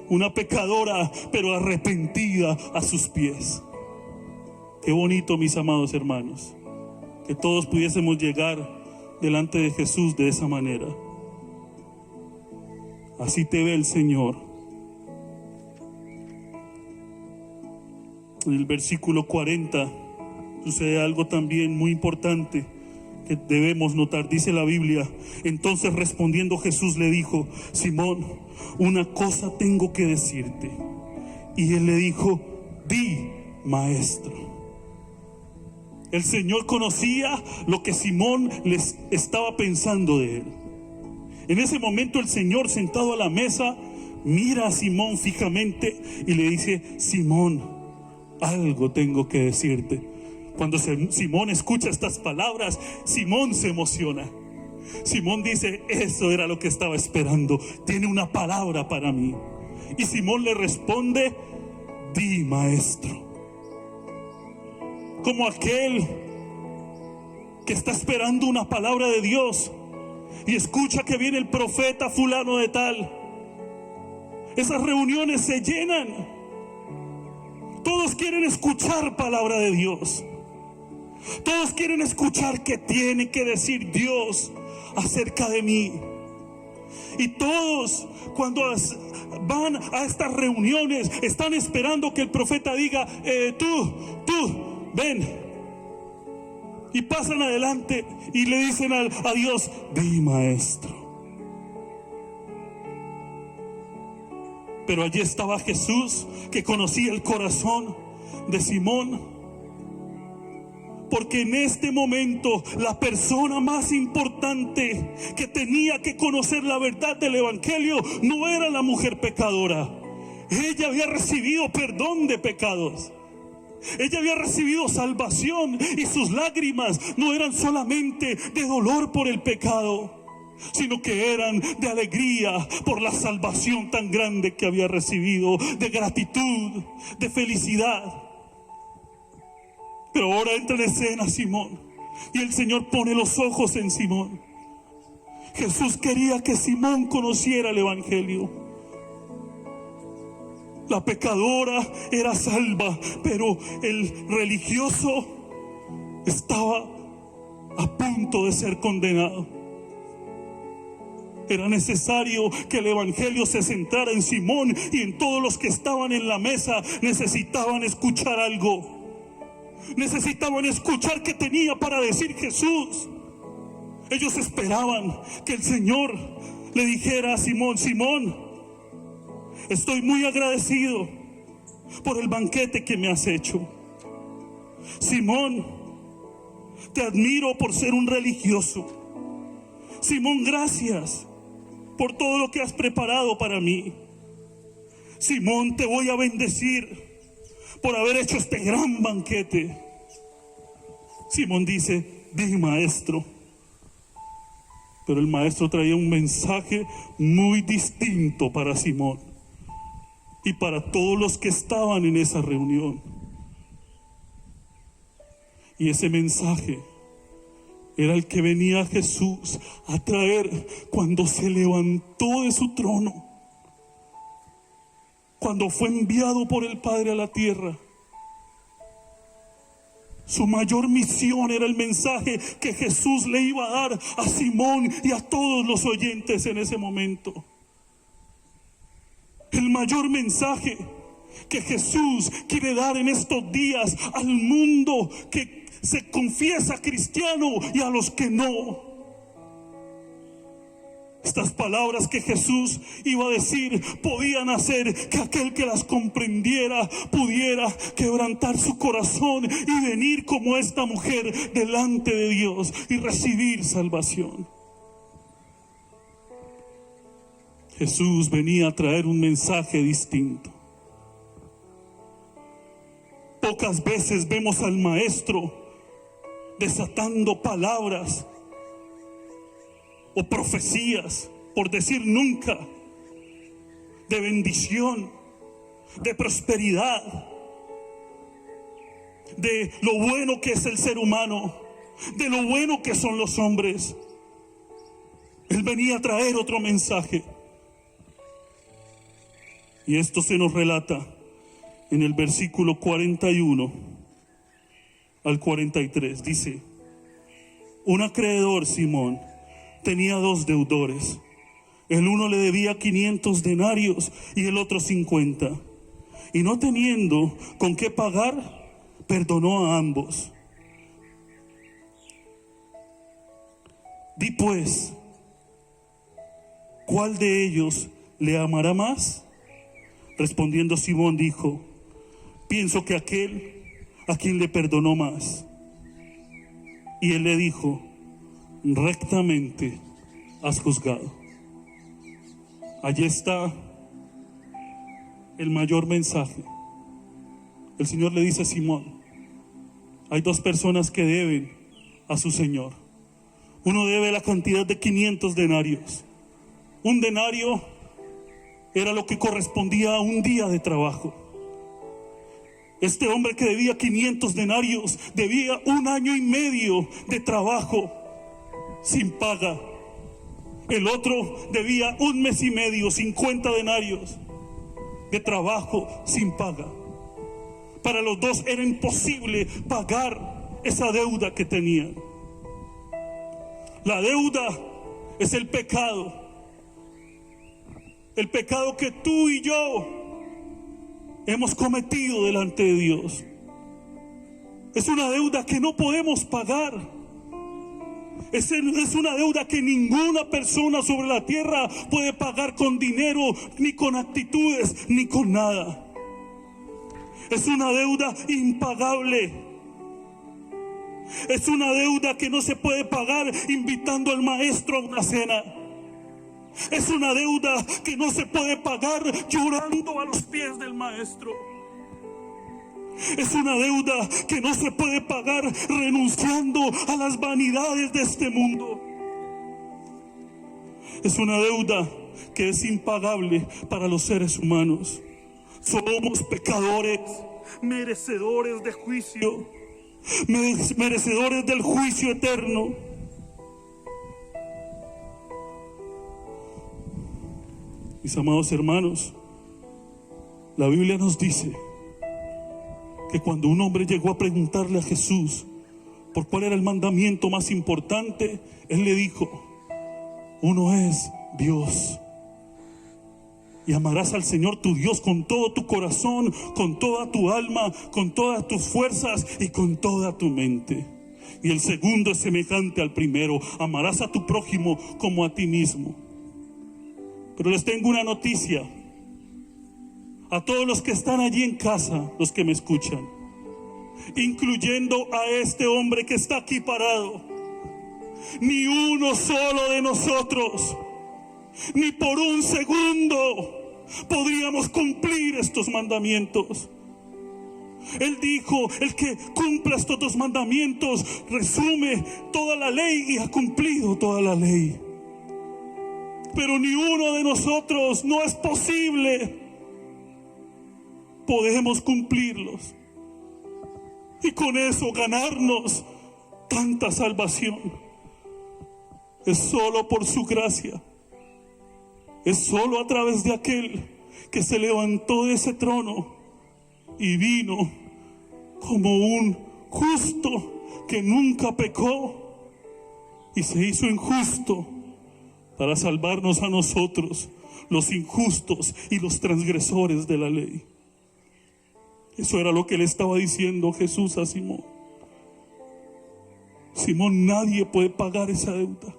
A: una pecadora, pero arrepentida a sus pies. Qué bonito, mis amados hermanos, que todos pudiésemos llegar delante de Jesús de esa manera. Así te ve el Señor. En el versículo 40 sucede algo también muy importante que debemos notar. Dice la Biblia: entonces respondiendo Jesús le dijo: Simón, una cosa tengo que decirte. Y él le dijo: di, Maestro. El Señor conocía lo que Simón les estaba pensando de él. En ese momento el Señor, sentado a la mesa, mira a Simón fijamente y le dice: Simón, algo tengo que decirte. Cuando Simón escucha estas palabras, Simón se emociona. Simón dice: eso era lo que estaba esperando, tiene una palabra para mí. Y Simón le responde: di, Maestro. Como aquel que está esperando una palabra de Dios y escucha que viene el profeta fulano de tal. Esas reuniones se llenan. Todos quieren escuchar palabra de Dios. Todos quieren escuchar qué tiene que decir Dios acerca de mí. Y todos, cuando van a estas reuniones, están esperando que el profeta diga: tú, ven. Y pasan adelante y le dicen a Dios: di, Maestro. Pero allí estaba Jesús, que conocía el corazón de Simón, porque en este momento la persona más importante que tenía que conocer la verdad del Evangelio no era la mujer pecadora. Ella había recibido perdón de pecados. Ella había recibido salvación, y sus lágrimas no eran solamente de dolor por el pecado, sino que eran de alegría por la salvación tan grande que había recibido, de gratitud, de felicidad. Pero ahora entra en escena Simón, y el Señor pone los ojos en Simón. Jesús quería que Simón conociera el Evangelio. La pecadora era salva, pero el religioso estaba a punto de ser condenado. Era necesario que el Evangelio se centrara en Simón, y en todos los que estaban en la mesa necesitaban escuchar algo. Necesitaban escuchar qué tenía para decir Jesús. Ellos esperaban que el Señor le dijera a Simón: Simón, estoy muy agradecido por el banquete que me has hecho. Simón, te admiro por ser un religioso. Simón, gracias por todo lo que has preparado para mí. Simón, te voy a bendecir por haber hecho este gran banquete. Simón dice: di, Maestro. Pero el Maestro traía un mensaje muy distinto para Simón y para todos los que estaban en esa reunión. Y ese mensaje era el que venía Jesús a traer cuando se levantó de su trono, cuando fue enviado por el Padre a la tierra. Su mayor misión era el mensaje que Jesús le iba a dar a Simón y a todos los oyentes en ese momento. El mayor mensaje que Jesús quiere dar en estos días al mundo que se confiesa cristiano y a los que no. Estas palabras que Jesús iba a decir podían hacer que aquel que las comprendiera pudiera quebrantar su corazón y venir como esta mujer delante de Dios y recibir salvación. Jesús venía a traer un mensaje distinto. Pocas veces vemos al Maestro desatando palabras o profecías, por decir nunca, de bendición, de prosperidad, de lo bueno que es el ser humano, de lo bueno que son los hombres. Él venía a traer otro mensaje. Y esto se nos relata en el versículo 41 al 43. Dice: un acreedor, Simón, tenía 2 deudores. El uno le debía 500 denarios y el otro 50. Y no teniendo con qué pagar, perdonó a ambos. Di pues, ¿cuál de ellos le amará más? Respondiendo Simón dijo: pienso que aquel a quien le perdonó más. Y él le dijo: rectamente has juzgado. Allí está el mayor mensaje. El Señor le dice a Simón: hay 2 personas que deben a su Señor. Uno debe la cantidad de 500 denarios. Un denario era lo que correspondía a un día de trabajo. Este hombre que debía 500 denarios debía 1 año y medio de trabajo sin paga. El otro debía 1 mes y medio, 50 denarios de trabajo sin paga. Para los 2 era imposible pagar esa deuda que tenían. La deuda es el pecado. El pecado que tú y yo hemos cometido delante de Dios. Es una deuda que no podemos pagar. Es una deuda que ninguna persona sobre la tierra puede pagar con dinero, ni con actitudes, ni con nada. Es una deuda impagable. Es una deuda que no se puede pagar invitando al maestro a una cena. Es una deuda que no se puede pagar llorando a los pies del maestro. Es una deuda que no se puede pagar renunciando a las vanidades de este mundo. Es una deuda que es impagable para los seres humanos. Somos pecadores, merecedores de juicio, merecedores del juicio eterno. Mis amados hermanos, la Biblia nos dice que cuando un hombre llegó a preguntarle a Jesús por cuál era el mandamiento más importante, él le dijo: uno es Dios. Y amarás al Señor tu Dios con todo tu corazón, con toda tu alma, con todas tus fuerzas y con toda tu mente. Y el segundo es semejante al primero: amarás a tu prójimo como a ti mismo. Pero les tengo una noticia a todos los que están allí en casa, los que me escuchan, incluyendo a este hombre que está aquí parado. Ni uno solo de nosotros, ni por un segundo, podríamos cumplir estos mandamientos. Él dijo: el que cumpla estos 2 mandamientos resume toda la ley y ha cumplido toda la ley. Pero ni uno de nosotros, no es posible, podemos cumplirlos y con eso ganarnos tanta salvación. Es solo por su gracia. Es solo a través de aquel que se levantó de ese trono y vino como un justo que nunca pecó y se hizo injusto para salvarnos a nosotros, los injustos y los transgresores de la ley. Eso era lo que le estaba diciendo Jesús a Simón. Simón, nadie puede pagar esa deuda.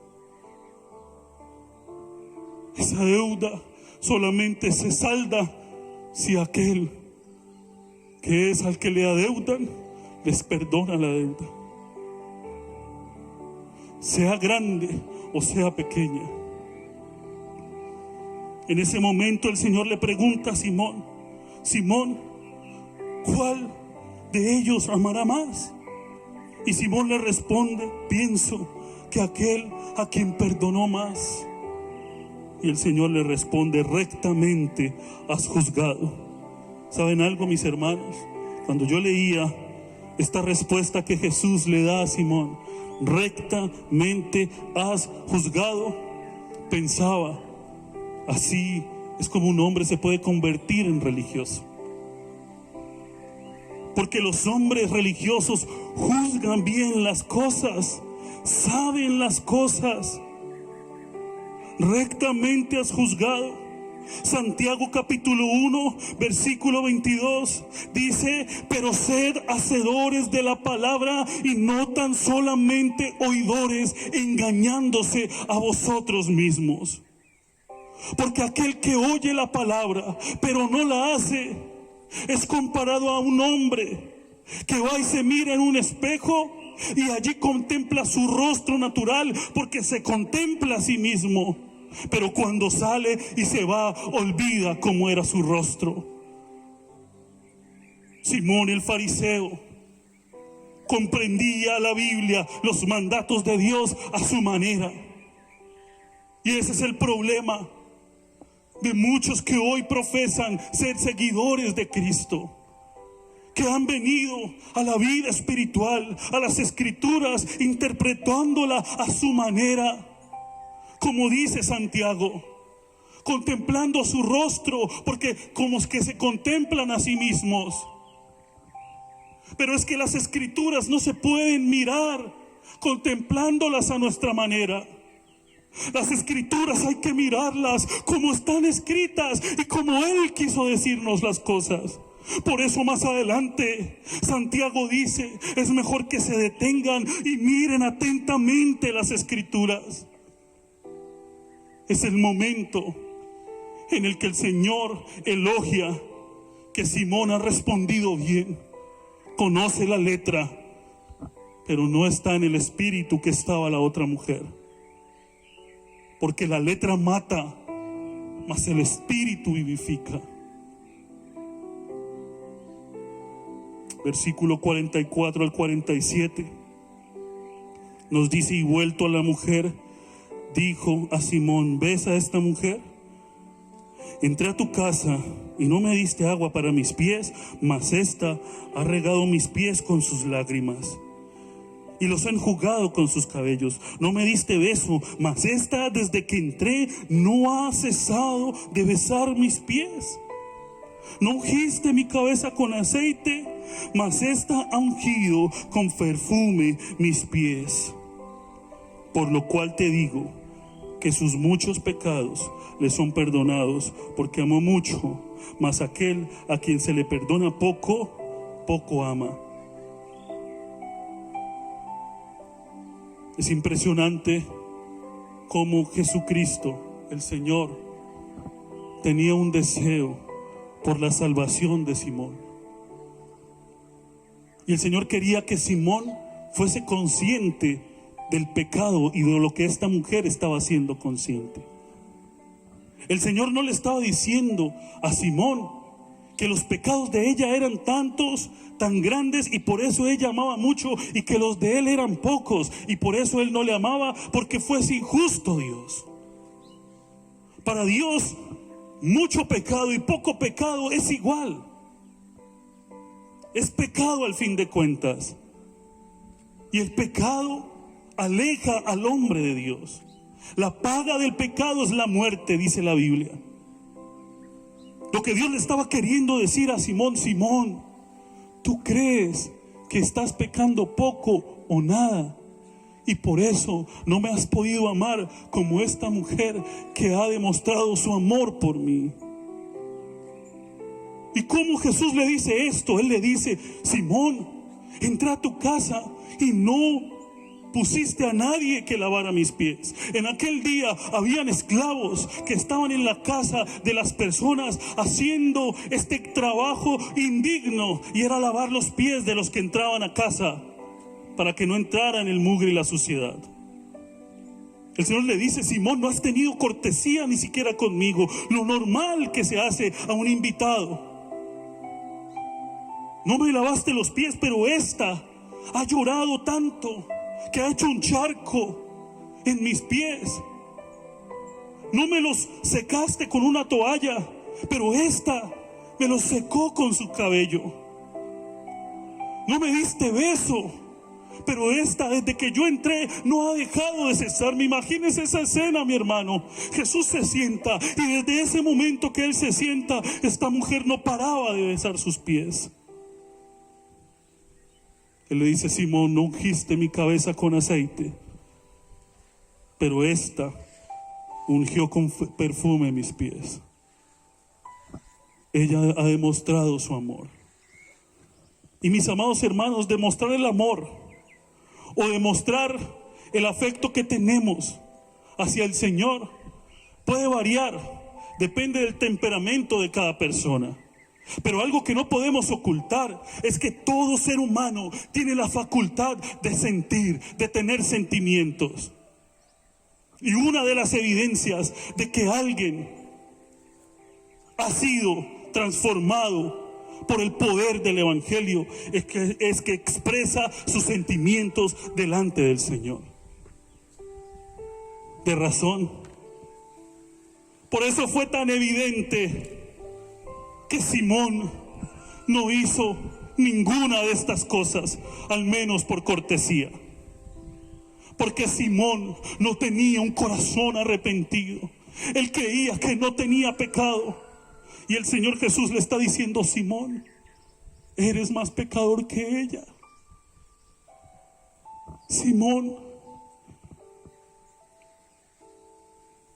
A: Esa deuda solamente se salda si aquel que es al que le adeudan les perdona la deuda, sea grande o sea pequeña. En ese momento el Señor le pregunta a Simón: Simón, ¿cuál de ellos amará más? Y Simón le responde: pienso que aquel a quien perdonó más. Y el Señor le responde: rectamente has juzgado. ¿Saben algo, mis hermanos? Cuando yo leía esta respuesta que Jesús le da a Simón, rectamente has juzgado, pensaba: así es como un hombre se puede convertir en religioso. Porque los hombres religiosos juzgan bien las cosas, saben las cosas. Rectamente has juzgado. Santiago capítulo 1, versículo 22 dice: pero sed hacedores de la palabra y no tan solamente oidores, engañándose a vosotros mismos. Porque aquel que oye la palabra pero no la hace es comparado a un hombre que va y se mira en un espejo y allí contempla su rostro natural, porque se contempla a sí mismo, pero cuando sale y se va, olvida cómo era su rostro. Simón el fariseo comprendía la Biblia, los mandatos de Dios a su manera. Y ese es el problema de muchos que hoy profesan ser seguidores de Cristo, que han venido a la vida espiritual, a las escrituras, interpretándola a su manera, como dice Santiago, contemplando su rostro, porque como es que se contemplan a sí mismos. Pero es que las escrituras no se pueden mirar contemplándolas a nuestra manera. Las escrituras hay que mirarlas como están escritas y como Él quiso decirnos las cosas. Por eso más adelante Santiago dice: es mejor que se detengan y miren atentamente las escrituras. Es el momento en el que el Señor elogia que Simón ha respondido bien, conoce la letra, pero no está en el espíritu que estaba la otra mujer. Porque la letra mata, mas el espíritu vivifica. Versículo 44 al 47 nos dice: y vuelto a la mujer, dijo a Simón: ¿ves a esta mujer? Entré a tu casa y no me diste agua para mis pies, mas esta ha regado mis pies con sus lágrimas y los ha enjugado con sus cabellos. No me diste beso, mas esta desde que entré no ha cesado de besar mis pies. No ungiste mi cabeza con aceite, mas esta ha ungido con perfume mis pies. Por lo cual te digo que sus muchos pecados le son perdonados, porque amó mucho, mas aquel a quien se le perdona poco, poco ama. Es impresionante cómo Jesucristo, el Señor, tenía un deseo por la salvación de Simón. Y el Señor quería que Simón fuese consciente del pecado y de lo que esta mujer estaba siendo consciente. El Señor no le estaba diciendo a Simón que los pecados de ella eran tantos, tan grandes, y por eso ella amaba mucho, y que los de él eran pocos, y por eso él no le amaba, porque fuese injusto Dios. Para Dios, mucho pecado y poco pecado es igual. Es pecado al fin de cuentas. Y el pecado aleja al hombre de Dios. La paga del pecado es la muerte, dice la Biblia. Lo que Dios le estaba queriendo decir a Simón: Simón, tú crees que estás pecando poco o nada, y por eso no me has podido amar como esta mujer que ha demostrado su amor por mí. ¿Y cómo Jesús le dice esto? Él le dice: Simón, entra a tu casa y no pusiste a nadie que lavara mis pies. En aquel día habían esclavos que estaban en la casa de las personas haciendo este trabajo indigno, y era lavar los pies de los que entraban a casa para que no entraran el mugre y la suciedad. El Señor le dice: Simón, no has tenido cortesía ni siquiera conmigo, lo normal que se hace a un invitado. No me lavaste los pies, pero esta ha llorado tanto que ha hecho un charco en mis pies. No me los secaste con una toalla, pero esta me los secó con su cabello. No me diste beso, pero esta, desde que yo entré, no ha dejado de cesarme. Imagínese esa escena, mi hermano. Jesús se sienta, y desde ese momento que Él se sienta, esta mujer no paraba de besar sus pies. Él le dice: Simón, no ungiste mi cabeza con aceite, pero esta ungió con perfume mis pies. Ella ha demostrado su amor. Y mis amados hermanos, demostrar el amor o demostrar el afecto que tenemos hacia el Señor puede variar, depende del temperamento de cada persona. Pero algo que no podemos ocultar es que todo ser humano tiene la facultad de sentir, de tener sentimientos. Y una de las evidencias de que alguien ha sido transformado por el poder del Evangelio es que expresa sus sentimientos delante del Señor. De razón. Por eso fue tan evidente que Simón no hizo ninguna de estas cosas, al menos por cortesía. Porque Simón no tenía un corazón arrepentido. Él creía que no tenía pecado. Y el Señor Jesús le está diciendo: Simón, eres más pecador que ella. Simón,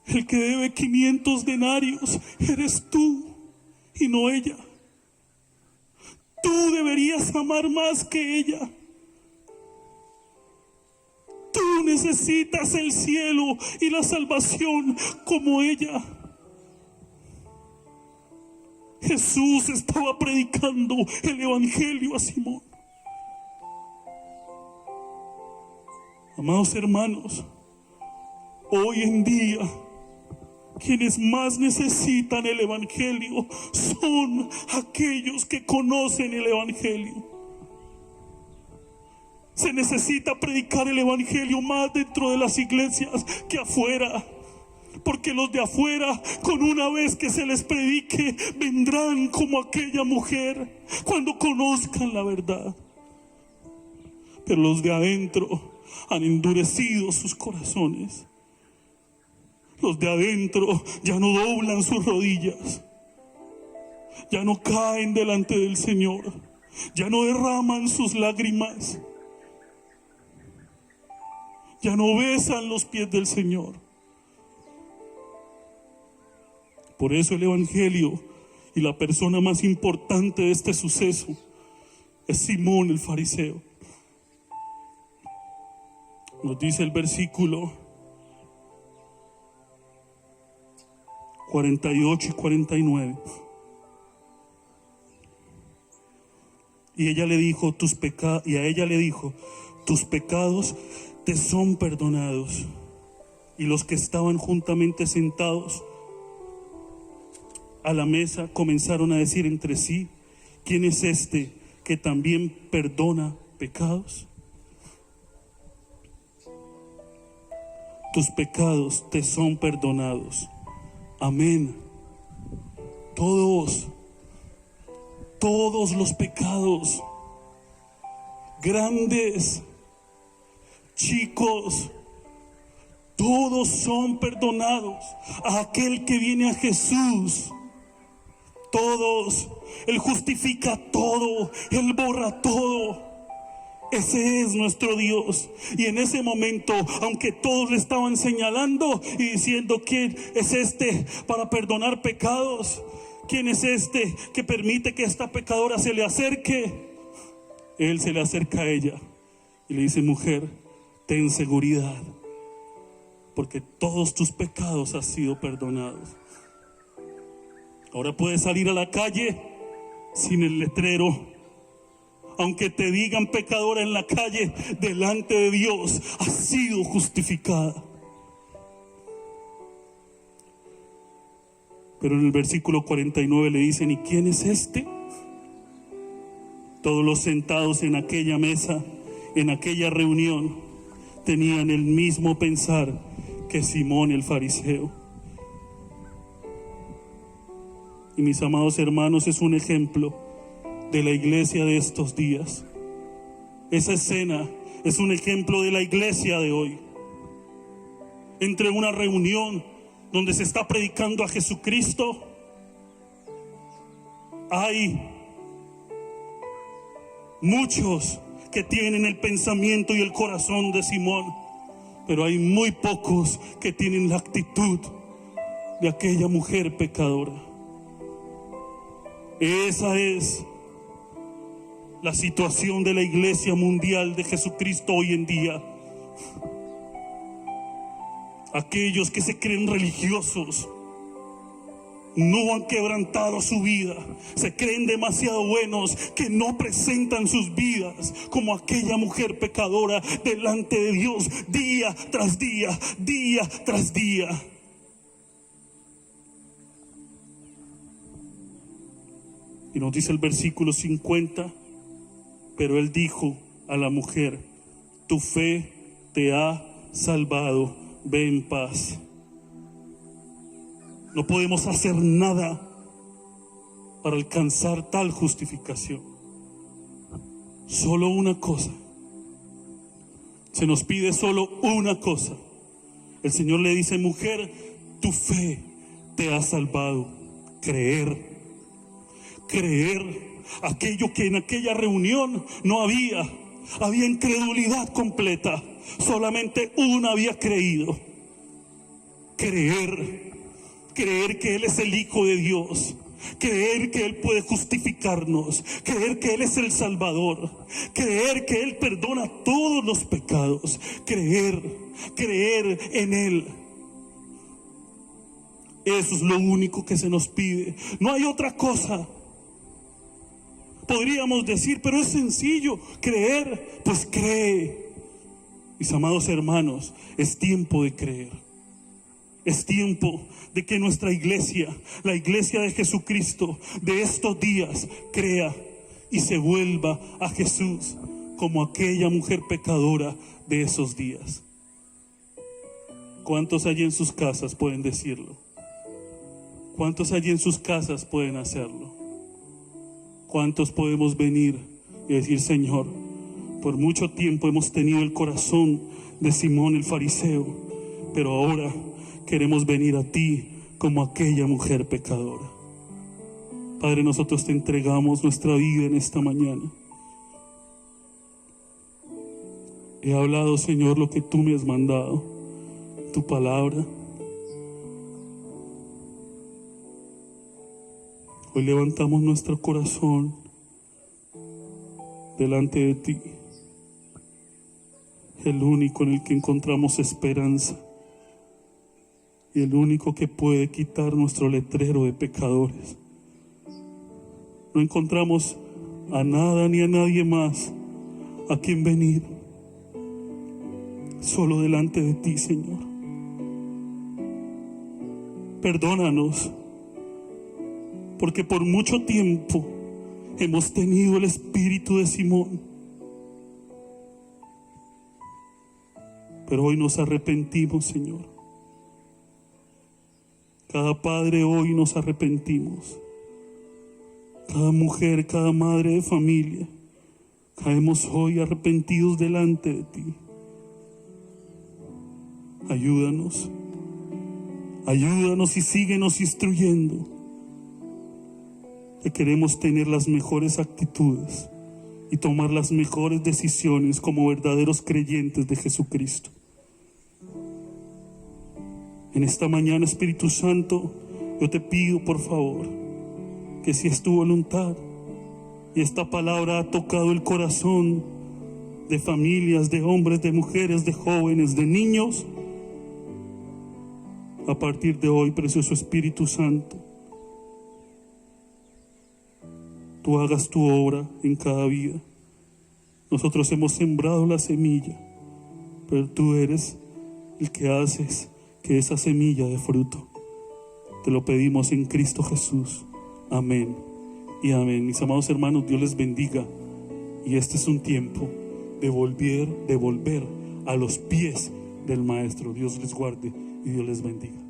A: el que debe 500 denarios eres tú y no ella. Tú deberías amar más que ella. Tú necesitas el cielo y la salvación como ella. Jesús estaba predicando el Evangelio a Simón. Amados hermanos, hoy en día quienes más necesitan el Evangelio son aquellos que conocen el Evangelio. Se necesita predicar el Evangelio más dentro de las iglesias que afuera. Porque los de afuera, con una vez que se les predique, vendrán como aquella mujer cuando conozcan la verdad. Pero los de adentro han endurecido sus corazones. Los de adentro ya no doblan sus rodillas, ya no caen delante del Señor, ya no derraman sus lágrimas, ya no besan los pies del Señor. Por eso el Evangelio y la persona más importante de este suceso es Simón el fariseo. Nos dice el versículo 48 y 49. Y a ella le dijo: tus pecados te son perdonados. Y los que estaban juntamente sentados a la mesa comenzaron a decir entre sí: ¿quién es este que también perdona pecados? Tus pecados te son perdonados. Amén. Todos los pecados, grandes, chicos, todos son perdonados a aquel que viene a Jesús. Todos. Él justifica todo, Él borra todo. Ese es nuestro Dios. Y en ese momento, aunque todos le estaban señalando y diciendo: ¿quién es este para perdonar pecados? ¿Quién es este que permite que esta pecadora se le acerque? Él se le acerca a ella y le dice: mujer, ten seguridad, porque todos tus pecados han sido perdonados. Ahora puedes salir a la calle sin el letrero. Aunque te digan pecadora en la calle, delante de Dios has sido justificada. Pero en el versículo 49 le dicen: ¿y quién es este? Todos los sentados en aquella mesa, en aquella reunión, tenían el mismo pensar que Simón el fariseo. Y mis amados hermanos, es un ejemplo de la iglesia de estos días. Esa escena es un ejemplo de la iglesia de hoy. Entre una reunión donde se está predicando a Jesucristo, hay muchos que tienen el pensamiento y el corazón de Simón, pero hay muy pocos que tienen la actitud de aquella mujer pecadora. Esa es la situación de la iglesia mundial de Jesucristo hoy en día. Aquellos que se creen religiosos no han quebrantado su vida, se creen demasiado buenos que no presentan sus vidas como aquella mujer pecadora delante de Dios día tras día, día tras día. Y nos dice el versículo 50, pero él dijo a la mujer: tu fe te ha salvado, ve en paz. No podemos hacer nada para alcanzar tal justificación. Solo una cosa. Se nos pide solo una cosa. El Señor le dice: mujer, tu fe te ha salvado. Creer. Creer aquello que en aquella reunión no había. Había incredulidad completa. Solamente una había creído. Creer. Creer que Él es el Hijo de Dios. Creer que Él puede justificarnos. Creer que Él es el Salvador. Creer que Él perdona todos los pecados. Creer en Él. Eso es lo único que se nos pide. No hay otra cosa. Podríamos decir, pero es sencillo creer. Pues cree. Mis amados hermanos, es tiempo de creer. Es tiempo de que nuestra iglesia, la iglesia de Jesucristo de estos días, crea y se vuelva a Jesús como aquella mujer pecadora de esos días. ¿Cuántos allí en sus casas pueden decirlo? ¿Cuántos allí en sus casas pueden hacerlo? ¿Cuántos podemos venir y decir: Señor, por mucho tiempo hemos tenido el corazón de Simón el fariseo, pero ahora queremos venir a ti como aquella mujer pecadora? Padre, nosotros te entregamos nuestra vida en esta mañana. He hablado, Señor, lo que tú me has mandado, tu palabra. Hoy levantamos nuestro corazón delante de ti, el único en el que encontramos esperanza y el único que puede quitar nuestro letrero de pecadores. No encontramos a nada ni a nadie más a quien venir, solo delante de ti, Señor. Perdónanos, porque por mucho tiempo hemos tenido el espíritu de Simón, pero hoy nos arrepentimos, Señor. Cada padre hoy nos arrepentimos. Cada mujer, cada madre de familia, caemos hoy arrepentidos delante de ti. Ayúdanos, ayúdanos y síguenos instruyendo. Que queremos tener las mejores actitudes y tomar las mejores decisiones como verdaderos creyentes de Jesucristo. En esta mañana, Espíritu Santo, yo te pido, por favor, que si es tu voluntad y esta palabra ha tocado el corazón de familias, de hombres, de mujeres, de jóvenes, de niños. A partir de hoy, precioso Espíritu Santo, tú hagas tu obra en cada vida. Nosotros hemos sembrado la semilla, pero tú eres el que haces que esa semilla dé fruto. Te lo pedimos en Cristo Jesús. Amén y amén. Mis amados hermanos, Dios les bendiga. Y este es un tiempo de volver a los pies del Maestro. Dios les guarde y Dios les bendiga.